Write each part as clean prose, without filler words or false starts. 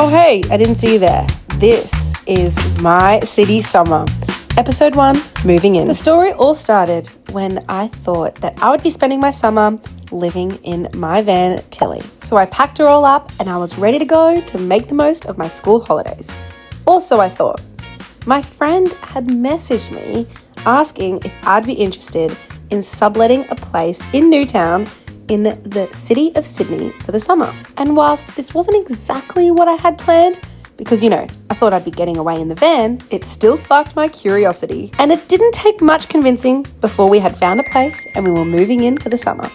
Oh hey, I didn't see you there. This is My City Summer. Episode 1, Moving In. The story all started when I thought that I would be spending my summer living in my van, Tilly. So I packed her all up and I was ready to go to make the most of my school holidays. Also, I thought, my friend had messaged me asking if I'd be interested in subletting a place in Newtown in the city of Sydney for the summer. And whilst this wasn't exactly what I had planned, because, I thought I'd be getting away in the van, it still sparked my curiosity. And it didn't take much convincing before we had found a place and we were moving in for the summer.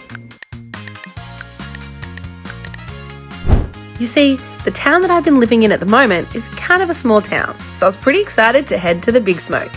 You see, the town that I've been living in at the moment is kind of a small town, so I was pretty excited to head to the Big Smoke.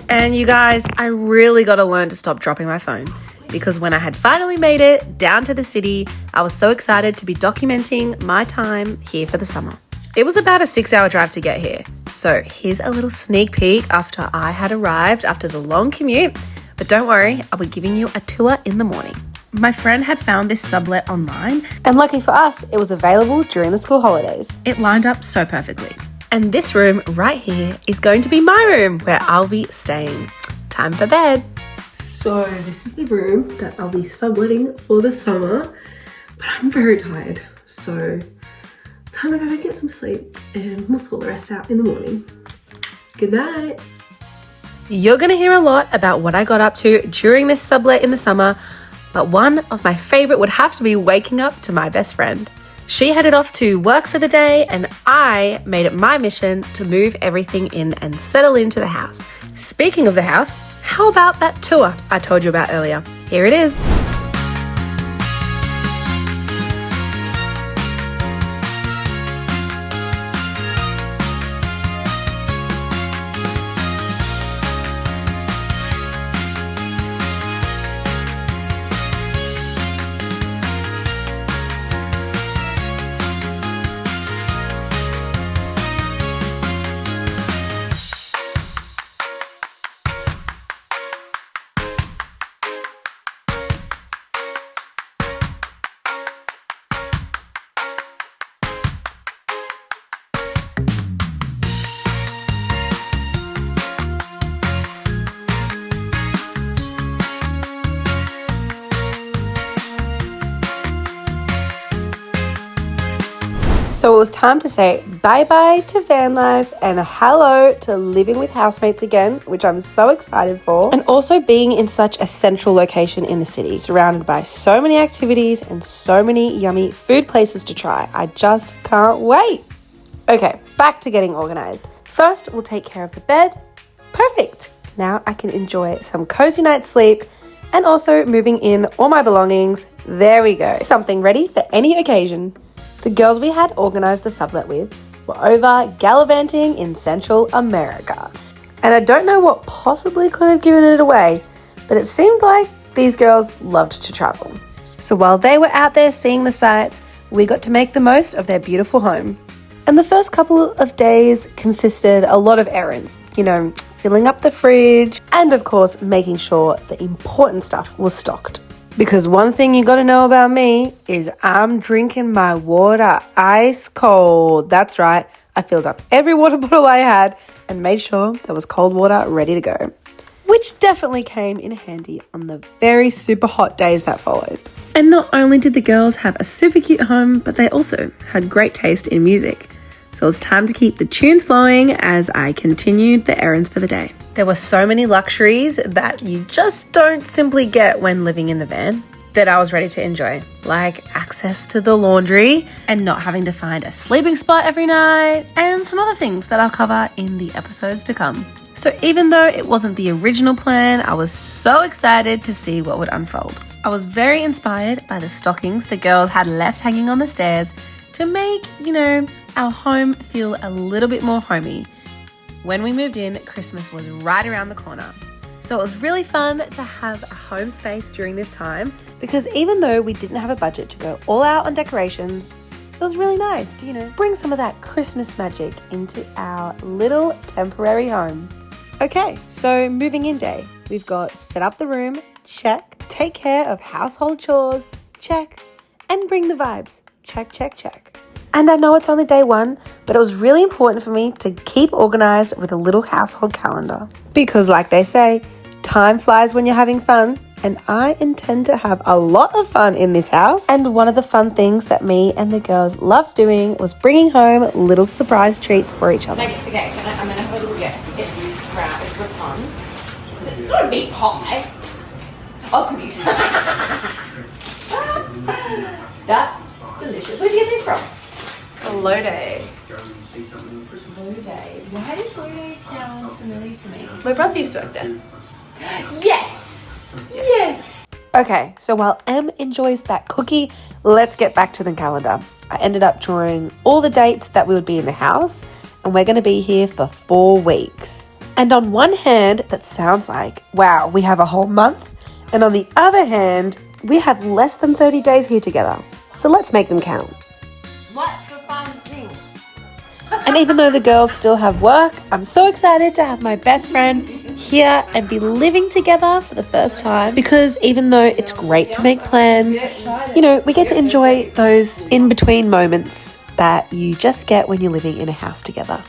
And you guys, I really got to learn to stop dropping my phone, because when I had finally made it down to the city, I was so excited to be documenting my time here for the summer. It was about a 6-hour drive to get here. So here's a little sneak peek after I had arrived after the long commute. But don't worry, I'll be giving you a tour in the morning. My friend had found this sublet online. And lucky for us, it was available during the school holidays. It lined up so perfectly. And this room right here is going to be my room where I'll be staying. Time for bed. So this is the room that I'll be subletting for the summer, but I'm very tired. So time to go get some sleep and we'll sort the rest out in the morning. Good night. You're going to hear a lot about what I got up to during this sublet in the summer, but one of my favorite would have to be waking up to my best friend. She headed off to work for the day and I made it my mission to move everything in and settle into the house. Speaking of the house, how about that tour I told you about earlier? Here it is. So it was time to say bye-bye to van life and hello to living with housemates again, which I'm so excited for. And also being in such a central location in the city, surrounded by so many activities and so many yummy food places to try. I just can't wait. Okay, back to getting organized. First, we'll take care of the bed. Perfect. Now I can enjoy some cozy night's sleep and also moving in all my belongings. There we go. Something ready for any occasion. The girls we had organised the sublet with were over gallivanting in Central America. And I don't know what possibly could have given it away, but it seemed like these girls loved to travel. So while they were out there seeing the sights, we got to make the most of their beautiful home. And the first couple of days consisted a lot of errands, filling up the fridge and of course making sure the important stuff was stocked. Because one thing you gotta know about me is I'm drinking my water ice cold. That's right, I filled up every water bottle I had and made sure there was cold water ready to go. Which definitely came in handy on the very super hot days that followed. And not only did the girls have a super cute home, but they also had great taste in music. So it was time to keep the tunes flowing as I continued the errands for the day. There were so many luxuries that you just don't simply get when living in the van that I was ready to enjoy, like access to the laundry and not having to find a sleeping spot every night and some other things that I'll cover in the episodes to come. So even though it wasn't the original plan, I was so excited to see what would unfold. I was very inspired by the stockings the girls had left hanging on the stairs to make, our home feel a little bit more homey. When we moved in, Christmas was right around the corner. So it was really fun to have a home space during this time because even though we didn't have a budget to go all out on decorations, it was really nice to, bring some of that Christmas magic into our little temporary home. Okay, so moving in day. We've got set up the room, check. Take care of household chores, check. And bring the vibes, check, check, check. And I know it's only day one, but it was really important for me to keep organized with a little household calendar. Because like they say, time flies when you're having fun, and I intend to have a lot of fun in this house. And one of the fun things that me and the girls loved doing was bringing home little surprise treats for each other. Okay, I'm going to have a little guess. It is round, it's rotund. It's not a meat pie. Osmonds. That's delicious. Where'd you get this from? Lode. Lode. Why does Lode sound familiar to me? My brother used to work there. Yes! Yes! Okay, so while Em enjoys that cookie, let's get back to the calendar. I ended up drawing all the dates that we would be in the house, and we're going to be here for 4 weeks. And on one hand, that sounds like, wow, we have a whole month. And on the other hand, we have less than 30 days here together. So let's make them count. What for fun things? And even though the girls still have work, I'm so excited to have my best friend here and be living together for the first time, because even though it's great to make plans, you know, we get to enjoy those in-between moments that you just get when you're living in a house together,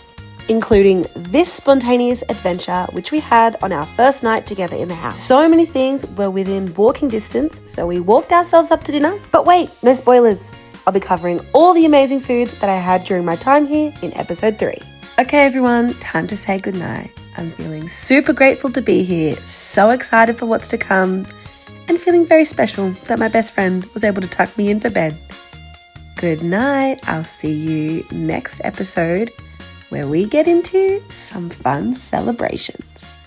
including this spontaneous adventure which we had on our first night together in the house. So many things were within walking distance, so we walked ourselves up to dinner. But wait, no spoilers. I'll be covering all the amazing foods that I had during my time here in episode 3. Okay everyone, time to say goodnight. I'm feeling super grateful to be here, so excited for what's to come, and feeling very special that my best friend was able to tuck me in for bed. Good night. I'll see you next episode where we get into some fun celebrations.